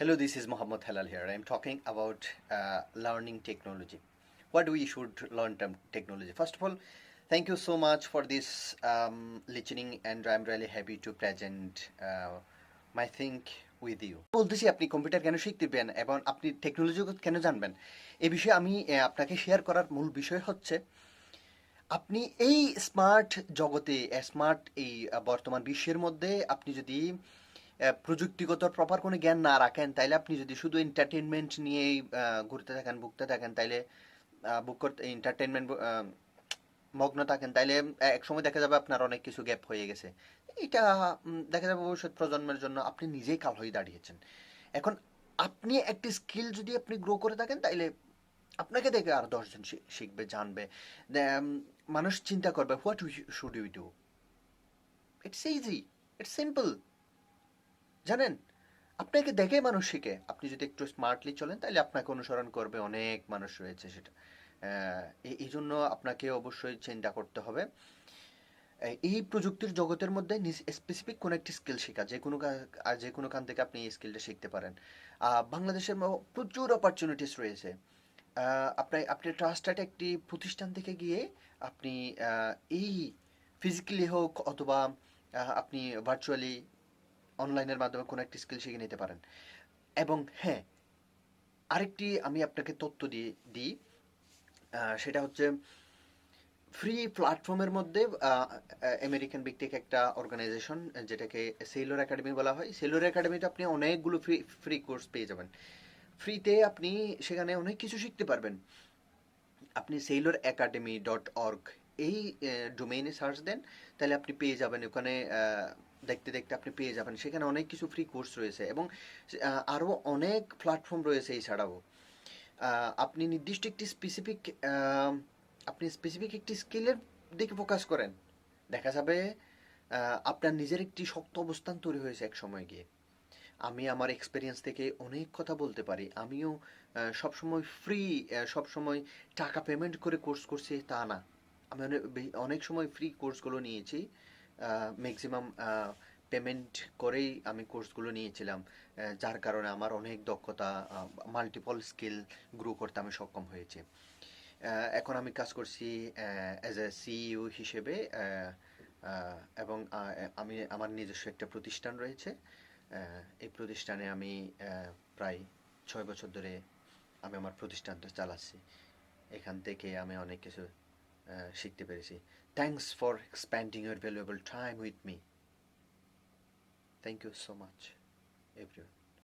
Hello, this is Mohammed Halal here. I'm talking about learning technology. What we should learn technology. First of all, thank you so much for this listening, and I'm really happy to present my think with you. বলতেছি আপনি computer কেন শিখতেবেন এবং আপনি technology কেন জানবেন এই বিষয়ে আমি আপনাকে শেয়ার করার মূল বিষয় হচ্ছে আপনি এই স্মার্ট জগতে স্মার্ট এই বর্তমান বিশ্বের মধ্যে আপনি যদি প্রযুক্তিগত প্রপার কোনো জ্ঞান না রাখেন তাইলে আপনি যদি শুধু এন্টারটেনমেন্ট নিয়েই ঘুরতে থাকেন ভুগতে থাকেন তাইলে বুক করতে এন্টারটেনমেন্ট মগ্ন থাকেন তাইলে এক সময় দেখা যাবে আপনার অনেক কিছু গ্যাপ হয়ে গেছে। এটা দেখা যাবে ভবিষ্যৎ প্রজন্মের জন্য আপনি নিজেই কাল হয়ে দাঁড়িয়েছেন। এখন আপনি একটি স্কিল যদি আপনি গ্রো করে থাকেন তাইলে আপনাকে দেখে আর 10 জন শিখবে জানবে। মানুষ চিন্তা করবে what should you do. It's easy, it's simple. জানেন, আপনাকে দেখে মানুষ শিখে। আপনি যদি একটু স্মার্টলি চলেন তাহলে আপনাকে অনুসরণ করবে অনেক মানুষ রয়েছে সেটা। এই জন্য আপনাকে অবশ্যই চিন্তা করতে হবে এই প্রযুক্তির জগতের মধ্যে স্পেসিফিক কোনো একটি স্কিল শেখা, যে কোনো খান থেকে আপনি এই স্কিলটা শিখতে পারেন। বাংলাদেশের প্রচুর অপরচুনিটিস রয়েছে। আপনি ট্রাস্টেড একটি প্রতিষ্ঠান থেকে গিয়ে আপনি এই ফিজিক্যালি হোক অথবা আপনি ভার্চুয়ালি অনলাইনের মাধ্যমে কোনো একটি স্কিল শিখে নিতে পারেন। এবং হ্যাঁ, আরেকটি আমি আপনাকে তথ্য দিই, সেটা হচ্ছে ফ্রি প্ল্যাটফর্মের মধ্যে আমেরিকান ভিত্তিক একটা অর্গানাইজেশন যেটাকে সেলর একাডেমি বলা হয়। সেলর একাডেমিতে আপনি অনেকগুলো ফ্রি ফ্রি কোর্স পেয়ে যাবেন। ফ্রিতে আপনি সেখানে অনেক কিছু শিখতে পারবেন। আপনি sailoracademy.org এই ডোমেইনে সার্চ দেন, তাহলে আপনি পেয়ে যাবেন ওখানে। দেখতে দেখতে আপনি পেয়ে যাবেন সেখানে অনেক কিছু ফ্রি কোর্স রয়েছে এবং আরও অনেক প্ল্যাটফর্ম রয়েছে। এছাড়াও আপনি নির্দিষ্ট একটি স্পেসিফিক একটি স্কিলের দিকে ফোকাস করেন, দেখা যাবে আপনার নিজের একটি শক্ত অবস্থান তৈরি হয়েছে এক সময় গিয়ে। আমি আমার এক্সপেরিয়েন্স থেকে অনেক কথা বলতে পারি। আমিও সবসময় সবসময় টাকা পেমেন্ট করে কোর্স করছি তা না। আমি অনেক সময় ফ্রি কোর্সগুলো নিয়েছি। ম্যাক্সিমাম পেমেন্ট করেই আমি কোর্সগুলো নিয়েছিলাম, যার কারণে আমার অনেক দক্ষতা, মাল্টিপল স্কিল গ্রো করতে আমি সক্ষম হয়েছি। এখন আমি কাজ করছি অ্যাজ এ সিইও হিসেবে, এবং আমি আমার নিজস্ব একটা প্রতিষ্ঠান রয়েছে। এই প্রতিষ্ঠানে আমি প্রায় 6 বছর ধরে আমি আমার প্রতিষ্ঠানটা চালাচ্ছি। এখান থেকে আমি অনেক কিছু শিখতে পেরেছি। Thanks for expanding your valuable time with me. Thank you so much everyone.